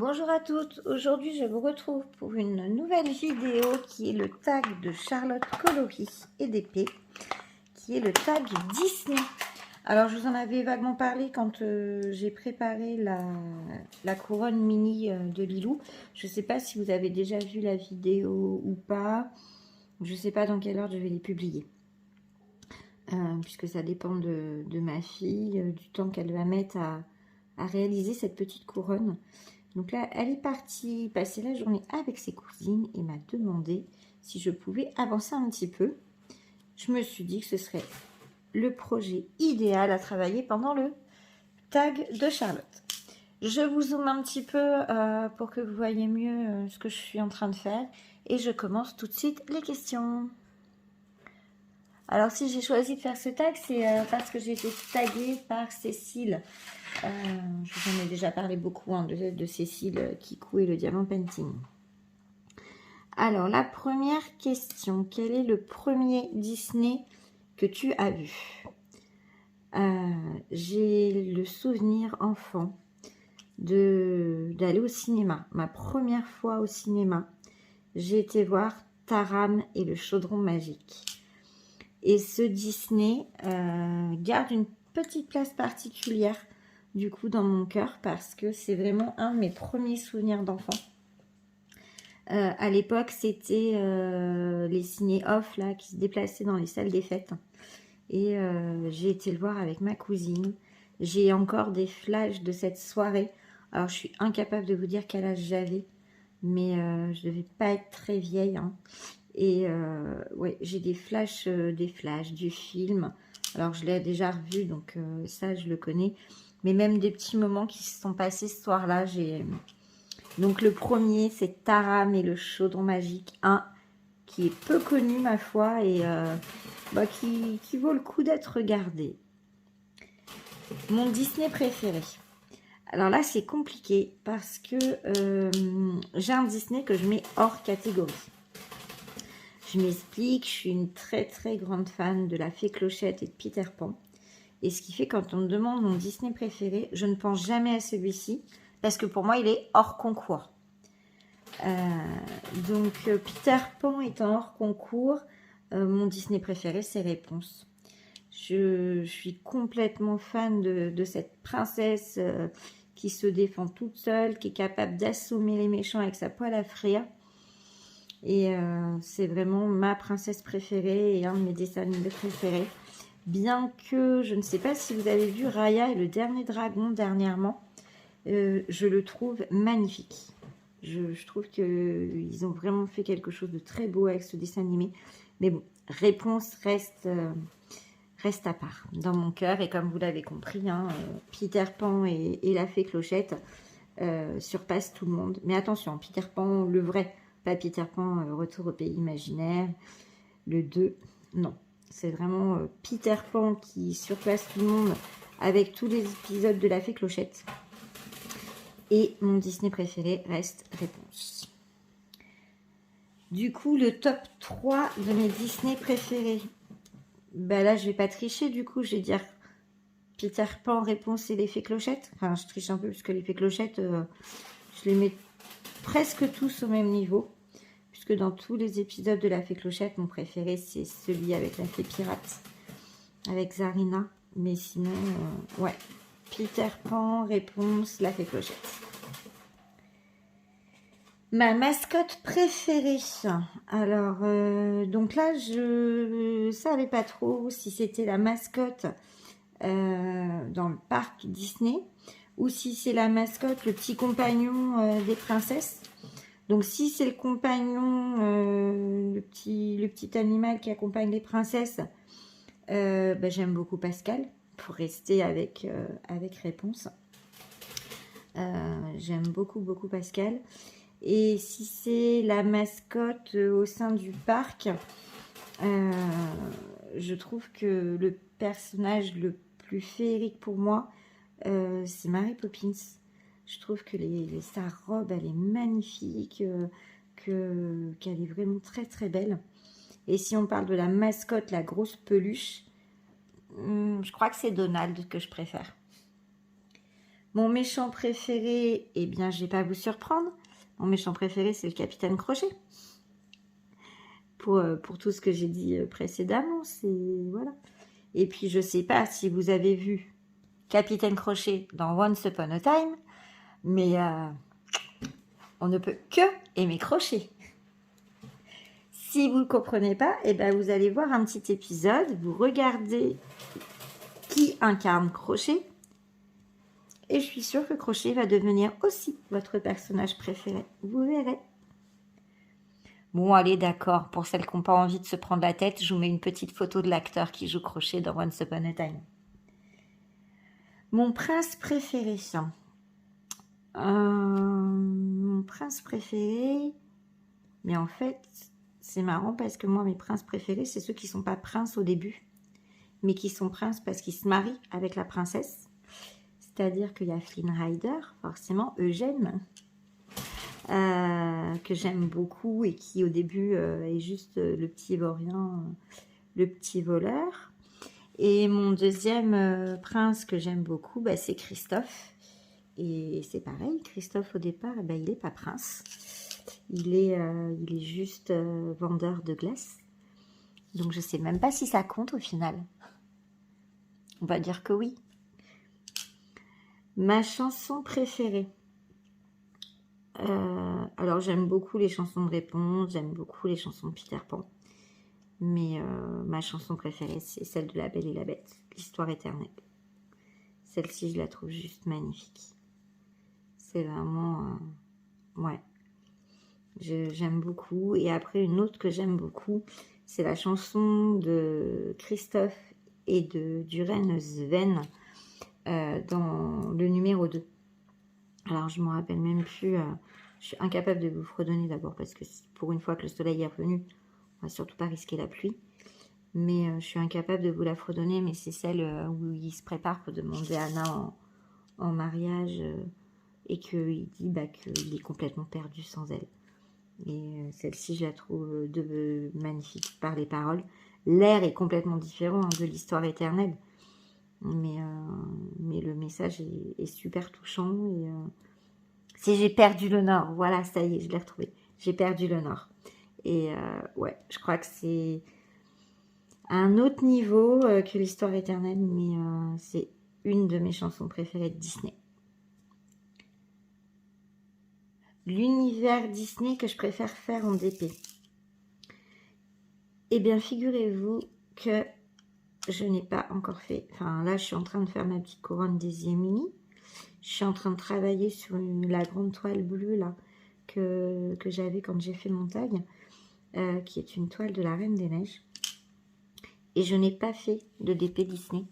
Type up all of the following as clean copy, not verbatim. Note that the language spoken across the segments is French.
Bonjour à toutes, aujourd'hui je vous retrouve pour une nouvelle vidéo qui est le tag de Charlotte Coloris et d'Épée, qui est le tag Disney. Alors je vous en avais vaguement parlé quand j'ai préparé la couronne mini de Lilou. Je ne sais pas si vous avez déjà vu la vidéo ou pas, je ne sais pas dans quelle ordre je vais les publier. Puisque ça dépend de ma fille, du temps qu'elle va mettre à réaliser cette petite couronne. Donc là, elle est partie passer la journée avec ses cousines et m'a demandé si je pouvais avancer un petit peu. Je me suis dit que ce serait le projet idéal à travailler pendant le tag de Charlotte. Je vous zoome un petit peu pour que vous voyez mieux ce que je suis en train de faire. Et je commence tout de suite les questions. Alors si j'ai choisi de faire ce tag, c'est parce que j'ai été taguée par Cécile. Je vous en ai déjà parlé beaucoup de Cécile Kikou et le diamant painting. Alors la première question, quel est le premier Disney que tu as vu? J'ai le souvenir enfant d'aller au cinéma. Ma première fois au cinéma, j'ai été voir Taram et le chaudron magique. Et ce Disney garde une petite place particulière du coup dans mon cœur parce que c'est vraiment un de mes premiers souvenirs d'enfant. À l'époque, c'était les ciné-off là qui se déplaçaient dans les salles des fêtes. Et j'ai été le voir avec ma cousine. J'ai encore des flashs de cette soirée. Alors, je suis incapable de vous dire quel âge j'avais, mais je devais pas être très vieille, hein. Et ouais, j'ai des flashs du film. Alors, je l'ai déjà revu, donc ça, je le connais. Mais même des petits moments qui se sont passés ce soir-là. Donc, le premier, c'est Taram et le chaudron magique 1, qui est peu connu, ma foi, et qui vaut le coup d'être regardé. Mon Disney préféré. Alors là, c'est compliqué parce que j'ai un Disney que je mets hors catégorie. Je m'explique, je suis une très très grande fan de la Fée Clochette et de Peter Pan. Et ce qui fait quand on me demande mon Disney préféré, je ne pense jamais à celui-ci parce que pour moi, il est hors concours. Donc Peter Pan étant hors concours, mon Disney préféré, c'est Réponse. Je suis complètement fan de cette princesse qui se défend toute seule, qui est capable d'assommer les méchants avec sa poêle à frire. Et c'est vraiment ma princesse préférée et un de mes dessins animés préférés. Bien que je ne sais pas si vous avez vu Raya et le dernier dragon dernièrement, je le trouve magnifique. Je trouve qu'ils ont vraiment fait quelque chose de très beau avec ce dessin animé. Mais bon, Réponse reste à part dans mon cœur. Et comme vous l'avez compris, hein, Peter Pan et la Fée Clochette surpassent tout le monde. Mais attention, Peter Pan, le vrai, pas Peter Pan, Retour au pays imaginaire. Le 2, non. C'est vraiment Peter Pan qui surpasse tout le monde avec tous les épisodes de la Fée Clochette. Et mon Disney préféré reste Réponse. Du coup, le top 3 de mes Disney préférés. Ben là, je vais pas tricher, du coup, je vais dire Peter Pan, Réponse et les Fées Clochettes. Enfin, je triche un peu, puisque les Fées Clochettes, je les mets presque tous au même niveau. Puisque dans tous les épisodes de la Fée Clochette, mon préféré, c'est celui avec la Fée Pirate, avec Zarina. Mais sinon, ouais, Peter Pan, Réponse, la Fée Clochette. Ma mascotte préférée. Alors, donc là, je savais pas trop si c'était la mascotte dans le parc Disney ou si c'est la mascotte, le petit compagnon des princesses. Donc, si c'est le compagnon, le petit animal qui accompagne les princesses, j'aime beaucoup Pascal, pour rester avec Réponse. J'aime beaucoup Pascal. Et si c'est la mascotte au sein du parc, je trouve que le personnage le plus féerique pour moi, c'est Mary Poppins. Je trouve que sa robe, elle est magnifique, qu'elle est vraiment très très belle. Et si on parle de la mascotte, la grosse peluche, je crois que c'est Donald que je préfère. Mon méchant préféré, eh bien, je ne vais pas vous surprendre. Mon méchant préféré, c'est le Capitaine Crochet. Pour tout ce que j'ai dit précédemment, c'est... Voilà. Et puis, je ne sais pas si vous avez vu Capitaine Crochet dans Once Upon a Time, mais on ne peut que aimer Crochet. Si vous ne comprenez pas, eh ben, vous allez voir un petit épisode, vous regardez qui incarne Crochet, et je suis sûre que Crochet va devenir aussi votre personnage préféré. Vous verrez. Bon, allez, d'accord. Pour celles qui n'ont pas envie de se prendre la tête, je vous mets une petite photo de l'acteur qui joue Crochet dans Once Upon a Time. Mon prince préféré. Mon prince préféré... Mais en fait, c'est marrant parce que moi, mes princes préférés, c'est ceux qui ne sont pas princes au début, mais qui sont princes parce qu'ils se marient avec la princesse. C'est-à-dire qu'il y a Flynn Rider, forcément, Eugène, que j'aime beaucoup et qui au début est juste le petit vaurien, le petit voleur. Et mon deuxième prince que j'aime beaucoup, bah, c'est Christophe. Et c'est pareil, Christophe au départ, bah, il n'est pas prince. Il est juste vendeur de glace. Donc je ne sais même pas si ça compte au final. On va dire que oui. Ma chanson préférée. Alors j'aime beaucoup les chansons de Réponse, j'aime beaucoup les chansons de Peter Pan. Mais ma chanson préférée, c'est celle de La Belle et la Bête, l'histoire éternelle. Celle-ci, je la trouve juste magnifique. C'est vraiment... ouais. J'aime beaucoup. Et après, une autre que j'aime beaucoup, c'est la chanson de Christophe et de Duren Sven dans le numéro 2. Alors, je ne me rappelle même plus. Je suis incapable de vous fredonner d'abord parce que pour une fois que le soleil est revenu, on va surtout pas risquer la pluie. Mais je suis incapable de vous la fredonner. Mais c'est celle où il se prépare pour demander Anna en mariage et qu'il dit qu'il est complètement perdu sans elle. Et celle-ci, je la trouve magnifique par les paroles. L'air est complètement différent de l'histoire éternelle. Mais le message est super touchant. Et c'est J'ai perdu le Nord. Voilà, ça y est, je l'ai retrouvé. J'ai perdu le Nord. Et ouais, je crois que c'est à un autre niveau que l'histoire éternelle. Mais c'est une de mes chansons préférées de Disney. L'univers Disney que je préfère faire en DP. Eh bien, figurez-vous que je n'ai pas encore fait... Enfin, là, je suis en train de faire ma petite couronne des Yémini. Je suis en train de travailler sur la grande toile bleue, là, que j'avais quand j'ai fait mon tag, qui est une toile de la Reine des Neiges. Et je n'ai pas fait de DP Disney.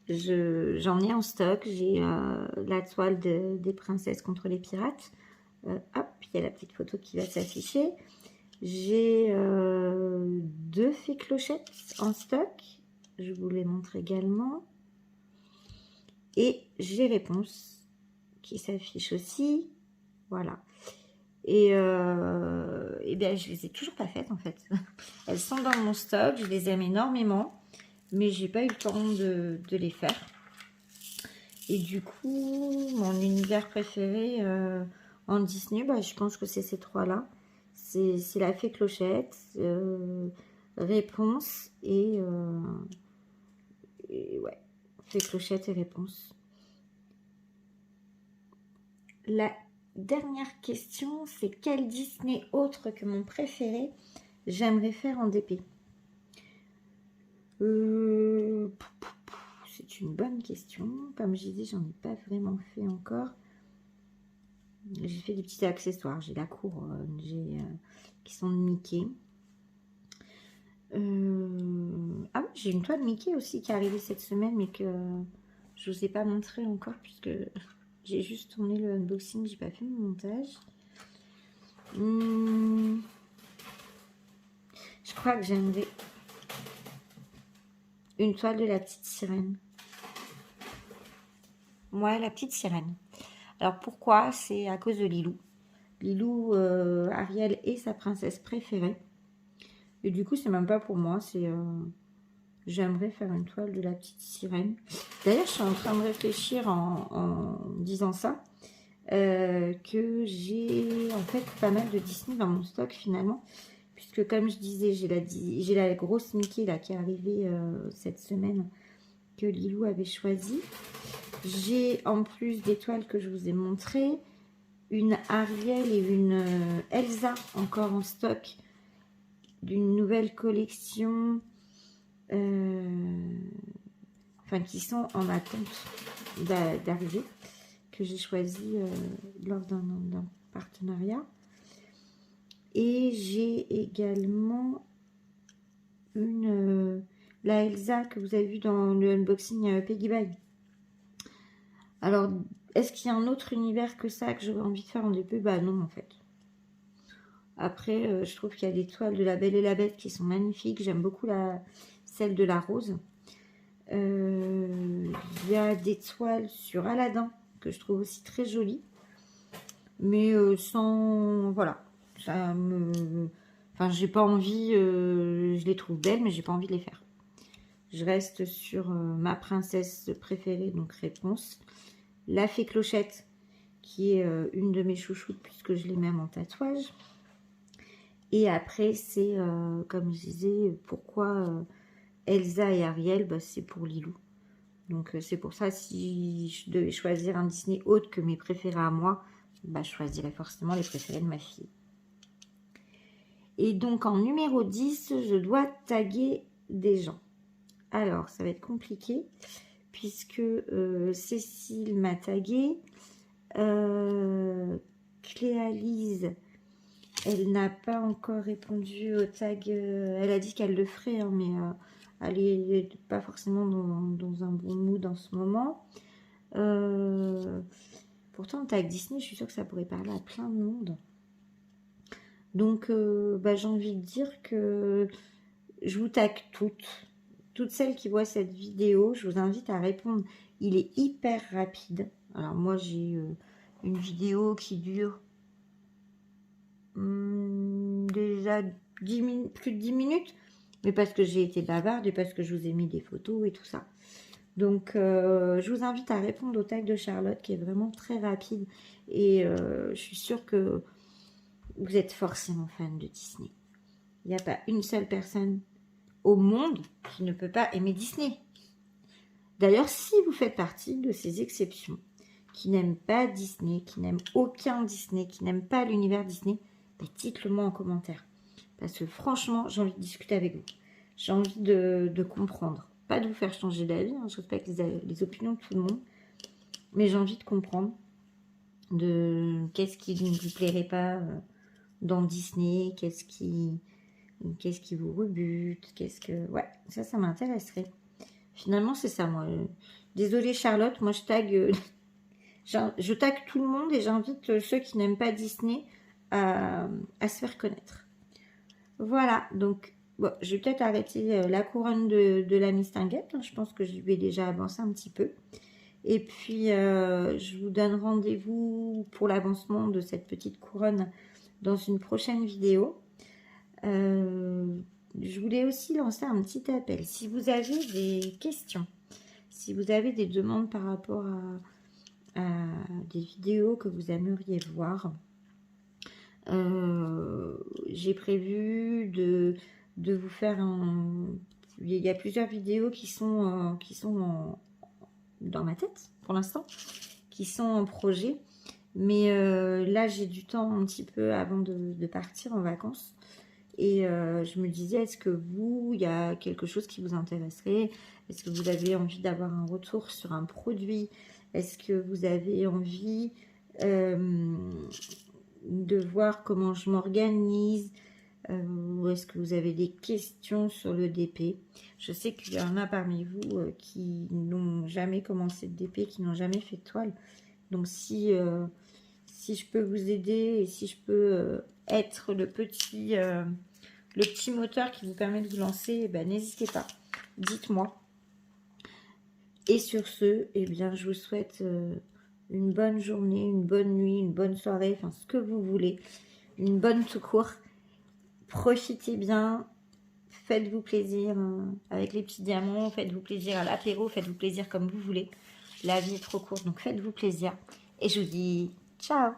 J'en ai en stock. J'ai la toile des princesses contre les pirates. Hop, il y a la petite photo qui va s'afficher. J'ai 2 fées clochettes en stock. Je vous les montre également. Et j'ai Réponse qui s'affiche aussi. Voilà. Et bien, je les ai toujours pas faites en fait. Elles sont dans mon stock. Je les aime énormément. Mais j'ai pas eu le temps de les faire. Et du coup, mon univers préféré en Disney, bah, je pense que c'est ces 3-là. C'est la fée Clochette, Réponse et ouais, fée Clochette et Réponse. La dernière question, c'est quel Disney autre que mon préféré j'aimerais faire en DP? C'est une bonne question. Comme j'ai dit, j'en ai pas vraiment fait encore. J'ai fait des petits accessoires. J'ai la couronne, qui sont de Mickey. Ah oui, j'ai une toile Mickey aussi qui est arrivée cette semaine, mais que je ne vous ai pas montré encore puisque j'ai juste tourné le unboxing, j'ai pas fait mon montage. Je crois que j'aimerais une toile de la petite sirène. Ouais, la petite sirène. Alors pourquoi? C'est à cause de Lilou. Lilou, Ariel est sa princesse préférée. Et du coup, c'est même pas pour moi, c'est j'aimerais faire une toile de la petite sirène. D'ailleurs, je suis en train de réfléchir en disant ça, que j'ai en fait pas mal de Disney dans mon stock finalement. Puisque comme je disais, j'ai la grosse Mickey là, qui est arrivée cette semaine, que Lilou avait choisi. J'ai en plus des toiles que je vous ai montrées, une Ariel et une Elsa encore en stock d'une nouvelle collection, enfin qui sont en attente d'arriver, que j'ai choisi lors d'un partenariat. Et j'ai également la Elsa que vous avez vu dans le unboxing Peggy Bye. Alors, est-ce qu'il y a un autre univers que ça que j'aurais envie de faire en DP? Bah non, en fait. Après, je trouve qu'il y a des toiles de La Belle et la Bête qui sont magnifiques. J'aime beaucoup celle de la rose. Il y a des toiles sur Aladdin que je trouve aussi très jolies. Mais sans... Voilà. Ça me... Enfin, j'ai pas envie... je les trouve belles, mais j'ai pas envie de les faire. Je reste sur ma princesse préférée, donc Réponse. La Fée Clochette, qui est une de mes chouchoutes, puisque je l'ai même en tatouage. Et après, c'est, comme je disais, pourquoi Elsa et Ariel, bah, c'est pour Lilou. Donc, c'est pour ça, si je devais choisir un Disney autre que mes préférés à moi, bah, je choisirais forcément les préférés de ma fille. Et donc, en numéro 10, je dois taguer des gens. Alors, ça va être compliqué, puisque Cécile m'a tagué. Cléalise, elle n'a pas encore répondu au tag. Elle a dit qu'elle le ferait, hein, mais elle n'est pas forcément dans un bon mood en ce moment. Pourtant, le tag Disney, je suis sûre que ça pourrait parler à plein de monde. Donc, bah, j'ai envie de dire que je vous tag toutes celles qui voient cette vidéo. Je vous invite à répondre. Il est hyper rapide. Alors, moi, j'ai une vidéo qui dure déjà 10 minutes, plus de 10 minutes, mais parce que j'ai été bavarde et parce que je vous ai mis des photos et tout ça. Donc, je vous invite à répondre au tag de Charlotte qui est vraiment très rapide. Et je suis sûre que vous êtes forcément fan de Disney. Il n'y a pas une seule personne au monde qui ne peut pas aimer Disney. D'ailleurs, si vous faites partie de ces exceptions qui n'aiment pas Disney, qui n'aiment aucun Disney, qui n'aiment pas l'univers Disney, bah, dites-le moi en commentaire. Parce que franchement, j'ai envie de discuter avec vous. J'ai envie de comprendre. Pas de vous faire changer d'avis, hein, je respecte les opinions de tout le monde. Mais j'ai envie de comprendre de qu'est-ce qui ne vous plairait pas dans Disney, qu'est-ce qui vous rebute, Ouais, ça m'intéresserait. Finalement, c'est ça, moi. Désolée Charlotte, moi je tag... je tag tout le monde et j'invite ceux qui n'aiment pas Disney à se faire connaître. Voilà, donc bon, je vais peut-être arrêter la couronne de la mistinguette. Je pense que je vais déjà avancer un petit peu. Et puis, je vous donne rendez-vous pour l'avancement de cette petite couronne dans une prochaine vidéo. Je voulais aussi lancer un petit appel. Si vous avez des questions, si vous avez des demandes par rapport à des vidéos que vous aimeriez voir, j'ai prévu de vous faire il y a plusieurs vidéos qui sont dans ma tête pour l'instant, qui sont en projet, mais là j'ai du temps un petit peu avant de partir en vacances. Et je me disais, est-ce que vous, il y a quelque chose qui vous intéresserait? Est-ce que vous avez envie d'avoir un retour sur un produit? Est-ce que vous avez envie de voir comment je m'organise? Ou est-ce que vous avez des questions sur le DP? Je sais qu'il y en a parmi vous qui n'ont jamais commencé de DP, qui n'ont jamais fait de toile. Donc si je peux vous aider et si je peux être le petit moteur qui vous permet de vous lancer, ben, n'hésitez pas, dites-moi. Et sur ce, eh bien, je vous souhaite une bonne journée, une bonne nuit, une bonne soirée, enfin ce que vous voulez, une bonne tout court. Profitez bien, faites-vous plaisir avec les petits diamants, faites-vous plaisir à l'apéro, faites-vous plaisir comme vous voulez. La vie est trop courte, donc faites-vous plaisir. Et je vous dis ciao!